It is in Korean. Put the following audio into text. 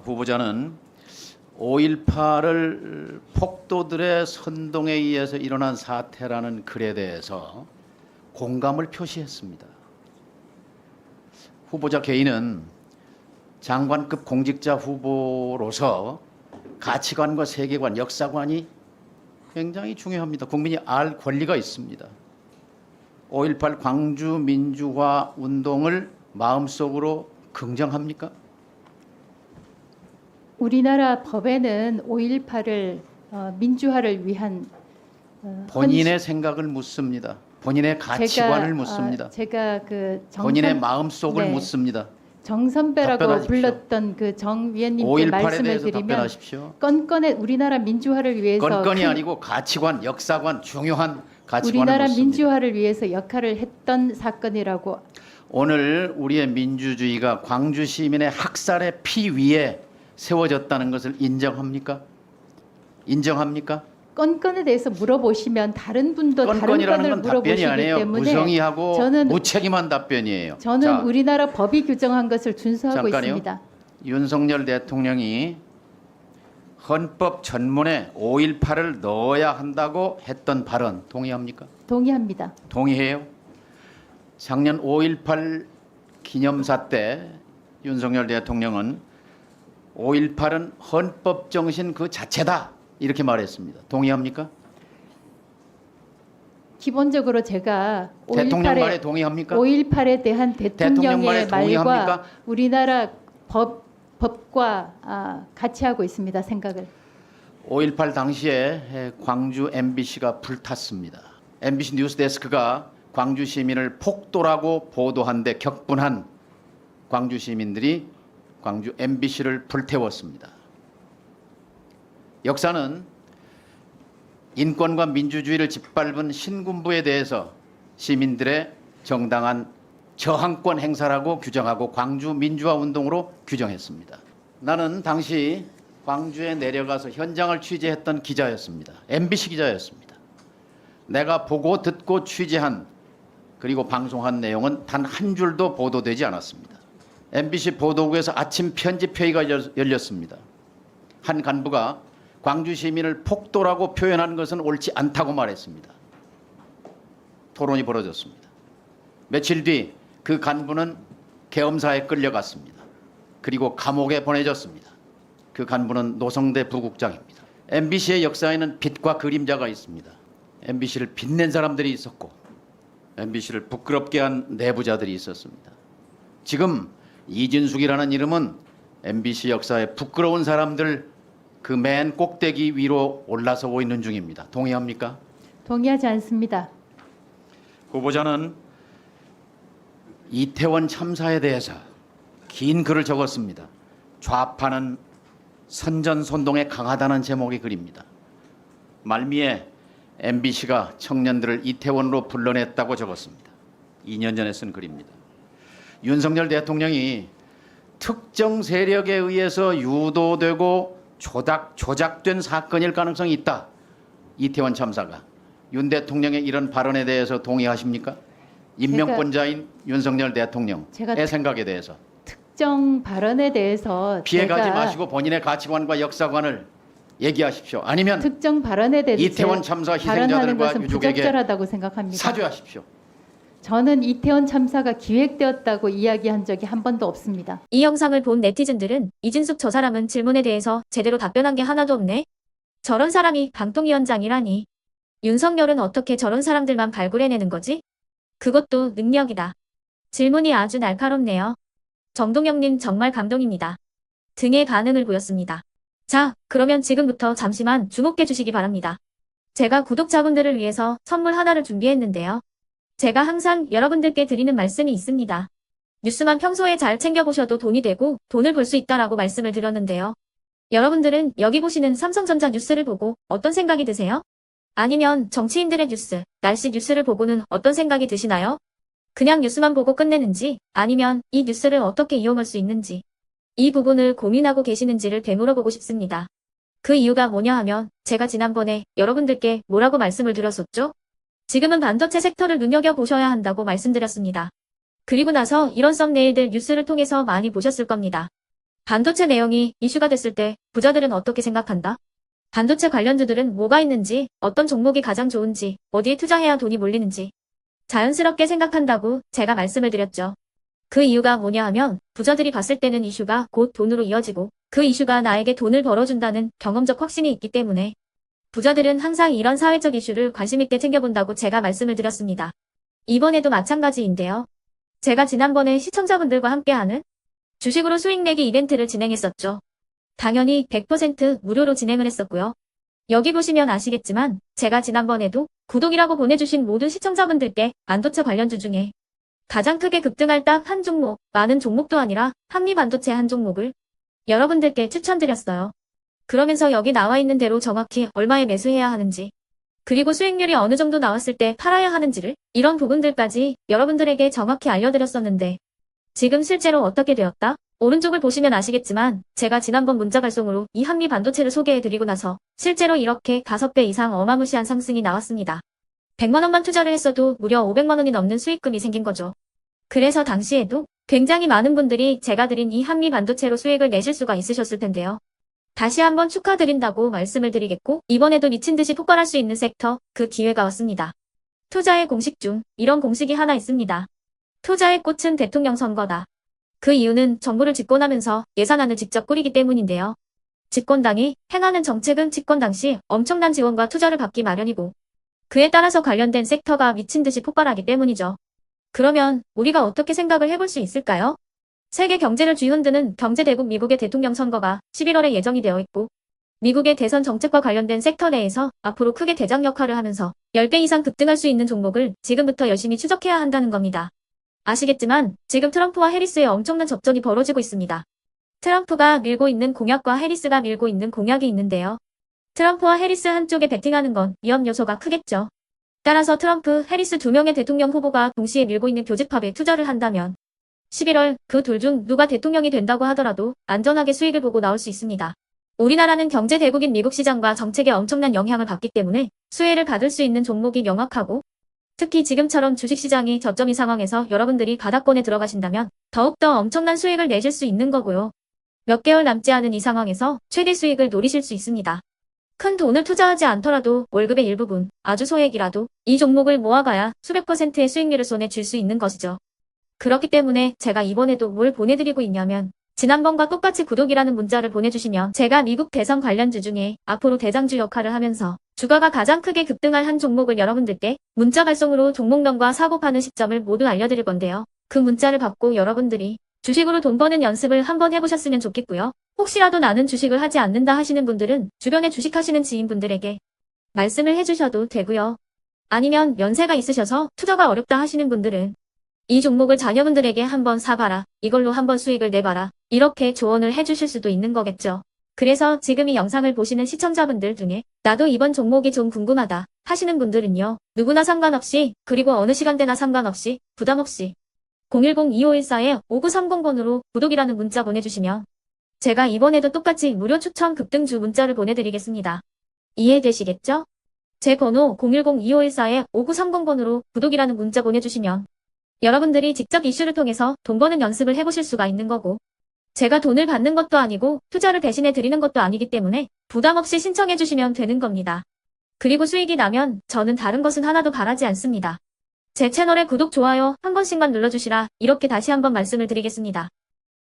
후보자는 5.18을 폭도들의 선동에 의해서 일어난 사태라는 글에 대해서 공감을 표시했습니다. 후보자 개인은 장관급 공직자 후보로서 가치관과 세계관, 역사관이 굉장히 중요합니다. 국민이 알 권리가 있습니다. 5.18 광주 민주화 운동을 마음속으로 긍정합니까? 우리나라 법에는 5.18을 민주화를 위한 본인의 생각을 묻습니다. 본인의 가치관을 묻습니다. 제가 그 본인의 마음속을 네, 묻습니다. 정선배라고 답변하십시오. 불렀던 그 정 위원님께 5.18에 말씀을 대해서 드리면 답변하십시오. 건건의 우리나라 민주화를 위해서 건건이 아니고 가치관, 역사관, 중요한 가치관을 우리나라 묻습니다. 민주화를 위해서 역할을 했던 사건이라고. 오늘 우리의 민주주의가 광주 시민의 학살의 피 위에 세워졌다는 것을 인정합니까? 인정합니까? 건건에 대해서 물어보시면 다른 분도 다른 건건이라는 건을 건 답변이 물어보시기 아니에요. 때문에 무성의하고 저는 무책임한 답변이에요. 저는 자, 우리나라 법이 규정한 것을 준수하고 잠깐요. 있습니다. 윤석열 대통령이 헌법 전문에 5.18을 넣어야 한다고 했던 발언 동의합니까? 동의합니다. 동의해요? 작년 5.18 기념사 때 윤석열 대통령은 5.18은 헌법 정신 그 자체다 이렇게 말했습니다. 동의합니까? 기본적으로 제가 대통령 5.18에 말에 동의합니까? 5.18에 대한 대통령 말에 대통령의 동의합니까? 말과 우리나라 법과 같이 하고 있습니다. 생각을. 5.18 당시에 광주 MBC가 불탔습니다. MBC 뉴스데스크가 광주 시민을 폭도라고 보도한 데 격분한 광주 시민들이 광주 MBC를 불태웠습니다. 역사는 인권과 민주주의를 짓밟은 신군부에 대해서 시민들의 정당한 저항권 행사라고 규정하고 광주 민주화 운동으로 규정했습니다. 나는 당시 광주에 내려가서 현장을 취재했던 기자였습니다. MBC 기자였습니다. 내가 보고 듣고 취재한 그리고 방송한 내용은 단 한 줄도 보도되지 않았습니다. MBC 보도국에서 아침 편집회의가 열렸습니다. 한 간부가 광주 시민을 폭도라고 표현한 것은 옳지 않다고 말했습니다. 토론이 벌어졌습니다. 며칠 뒤 그 간부는 계엄사에 끌려갔습니다. 그리고 감옥에 보내졌습니다. 그 간부는 노성대 부국장입니다. MBC의 역사에는 빛과 그림자가 있습니다. MBC를 빛낸 사람들이 있었고 MBC를 부끄럽게 한 내부자들이 있었습니다. 지금 이진숙이라는 이름은 MBC 역사에 부끄러운 사람들 그 맨 꼭대기 위로 올라서고 있는 중입니다. 동의합니까? 동의하지 않습니다. 후보자는 이태원 참사에 대해서 긴 글을 적었습니다. 좌파는 선전선동에 강하다는 제목의 글입니다. 말미에 MBC가 청년들을 이태원으로 불러냈다고 적었습니다. 2년 전에 쓴 글입니다. 윤석열 대통령이 특정 세력에 의해서 유도되고 조작된 사건일 가능성이 있다. 이태원 참사가. 윤 대통령의 이런 발언에 대해서 동의하십니까? 임명권자인 윤석열 대통령의 생각에 대해서. 특정 발언에 대해서 피해가지 마시고 본인의 가치관과 역사관을 얘기하십시오. 아니면 특정 발언에 대해서 이태원 참사 발언하는 희생자들과 것은 유족에게 부적절하다고 생각합니다. 사죄하십시오. 저는 이태원 참사가 기획되었다고 이야기한 적이 한 번도 없습니다. 이 영상을 본 네티즌들은 이진숙 저 사람은 질문에 대해서 제대로 답변한 게 하나도 없네. 저런 사람이 방통위원장이라니. 윤석열은 어떻게 저런 사람들만 발굴해내는 거지? 그것도 능력이다. 질문이 아주 날카롭네요. 정동영님 정말 감동입니다. 등의 반응을 보였습니다. 자, 그러면 지금부터 잠시만 주목해 주시기 바랍니다. 제가 구독자분들을 위해서 선물 하나를 준비했는데요. 제가 항상 여러분들께 드리는 말씀이 있습니다. 뉴스만 평소에 잘 챙겨보셔도 돈이 되고 돈을 벌 수 있다라고 말씀을 드렸는데요. 여러분들은 여기 보시는 삼성전자 뉴스를 보고 어떤 생각이 드세요? 아니면 정치인들의 뉴스, 날씨 뉴스를 보고는 어떤 생각이 드시나요? 그냥 뉴스만 보고 끝내는지 아니면 이 뉴스를 어떻게 이용할 수 있는지 이 부분을 고민하고 계시는지를 되물어보고 싶습니다. 그 이유가 뭐냐 하면 제가 지난번에 여러분들께 뭐라고 말씀을 드렸었죠? 지금은 반도체 섹터를 눈여겨보셔야 한다고 말씀드렸습니다. 그리고 나서 이런 썸네일들 뉴스를 통해서 많이 보셨을 겁니다. 반도체 내용이 이슈가 됐을 때 부자들은 어떻게 생각한다? 반도체 관련주들은 뭐가 있는지, 어떤 종목이 가장 좋은지, 어디에 투자해야 돈이 몰리는지 자연스럽게 생각한다고 제가 말씀을 드렸죠. 그 이유가 뭐냐 하면 부자들이 봤을 때는 이슈가 곧 돈으로 이어지고 그 이슈가 나에게 돈을 벌어준다는 경험적 확신이 있기 때문에 부자들은 항상 이런 사회적 이슈를 관심 있게 챙겨본다고 제가 말씀을 드렸습니다. 이번에도 마찬가지인데요. 제가 지난번에 시청자분들과 함께하는 주식으로 수익 내기 이벤트를 진행했었죠. 당연히 100% 무료로 진행을 했었고요. 여기 보시면 아시겠지만 제가 지난번에도 구독이라고 보내주신 모든 시청자분들께 반도체 관련주 중에 가장 크게 급등할 딱 한 종목, 많은 종목도 아니라 한미반도체 한 종목을 여러분들께 추천드렸어요. 그러면서 여기 나와 있는 대로 정확히 얼마에 매수해야 하는지, 그리고 수익률이 어느 정도 나왔을 때 팔아야 하는지를 이런 부분들까지 여러분들에게 정확히 알려드렸었는데 지금 실제로 어떻게 되었다? 오른쪽을 보시면 아시겠지만 제가 지난번 문자 발송으로 이 한미반도체를 소개해드리고 나서 실제로 이렇게 5배 이상 어마무시한 상승이 나왔습니다. 100만 원만 투자를 했어도 무려 500만 원이 넘는 수익금이 생긴 거죠. 그래서 당시에도 굉장히 많은 분들이 제가 드린 이 한미반도체로 수익을 내실 수가 있으셨을 텐데요. 다시 한번 축하드린다고 말씀을 드리겠고 이번에도 미친 듯이 폭발할 수 있는 섹터, 그 기회가 왔습니다. 투자의 공식 중 이런 공식이 하나 있습니다. 투자의 꽃은 대통령 선거다. 그 이유는 정부를 집권하면서 예산안을 직접 꾸리기 때문인데요. 집권당이 행하는 정책은 집권 당시 엄청난 지원과 투자를 받기 마련이고 그에 따라서 관련된 섹터가 미친 듯이 폭발하기 때문이죠. 그러면 우리가 어떻게 생각을 해볼 수 있을까요? 세계 경제를 쥐흔드는 경제대국 미국의 대통령 선거가 11월에 예정이 되어 있고 미국의 대선 정책과 관련된 섹터 내에서 앞으로 크게 대장 역할을 하면서 10배 이상 급등할 수 있는 종목을 지금부터 열심히 추적해야 한다는 겁니다. 아시겠지만 지금 트럼프와 해리스의 엄청난 접전이 벌어지고 있습니다. 트럼프가 밀고 있는 공약과 해리스가 밀고 있는 공약이 있는데요. 트럼프와 해리스 한쪽에 베팅하는 건 위험 요소가 크겠죠. 따라서 트럼프, 해리스 두 명의 대통령 후보가 동시에 밀고 있는 교집합에 투자를 한다면 11월 그 둘 중 누가 대통령이 된다고 하더라도 안전하게 수익을 보고 나올 수 있습니다. 우리나라는 경제 대국인 미국 시장과 정책에 엄청난 영향을 받기 때문에 수혜를 받을 수 있는 종목이 명확하고 특히 지금처럼 주식시장이 저점인 상황에서 여러분들이 바닥권에 들어가신다면 더욱더 엄청난 수익을 내실 수 있는 거고요. 몇 개월 남지 않은 이 상황에서 최대 수익을 노리실 수 있습니다. 큰 돈을 투자하지 않더라도 월급의 일부분, 아주 소액이라도 이 종목을 모아가야 수백 %의 수익률을 손에 쥘 수 있는 것이죠. 그렇기 때문에 제가 이번에도 뭘 보내드리고 있냐면 지난번과 똑같이 구독이라는 문자를 보내주시면 제가 미국 대선 관련주 중에 앞으로 대장주 역할을 하면서 주가가 가장 크게 급등할 한 종목을 여러분들께 문자 발송으로 종목명과 사고 파는 시점을 모두 알려드릴 건데요. 그 문자를 받고 여러분들이 주식으로 돈 버는 연습을 한번 해보셨으면 좋겠고요. 혹시라도 나는 주식을 하지 않는다 하시는 분들은 주변에 주식하시는 지인분들에게 말씀을 해주셔도 되고요. 아니면 연세가 있으셔서 투자가 어렵다 하시는 분들은 이 종목을 자녀분들에게 한번 사봐라. 이걸로 한번 수익을 내봐라. 이렇게 조언을 해주실 수도 있는 거겠죠. 그래서 지금 이 영상을 보시는 시청자분들 중에 나도 이번 종목이 좀 궁금하다 하시는 분들은요. 누구나 상관없이 그리고 어느 시간대나 상관없이 부담없이 010-2514-5930번으로 구독이라는 문자 보내주시면 제가 이번에도 똑같이 무료 추천 급등주 문자를 보내드리겠습니다. 이해되시겠죠? 제 번호 010-2514-5930번으로 구독이라는 문자 보내주시면 여러분들이 직접 이슈를 통해서 돈 버는 연습을 해보실 수가 있는 거고 제가 돈을 받는 것도 아니고 투자를 대신해 드리는 것도 아니기 때문에 부담 없이 신청해 주시면 되는 겁니다. 그리고 수익이 나면 저는 다른 것은 하나도 바라지 않습니다. 제 채널에 구독, 좋아요 한 번씩만 눌러주시라 이렇게 다시 한번 말씀을 드리겠습니다.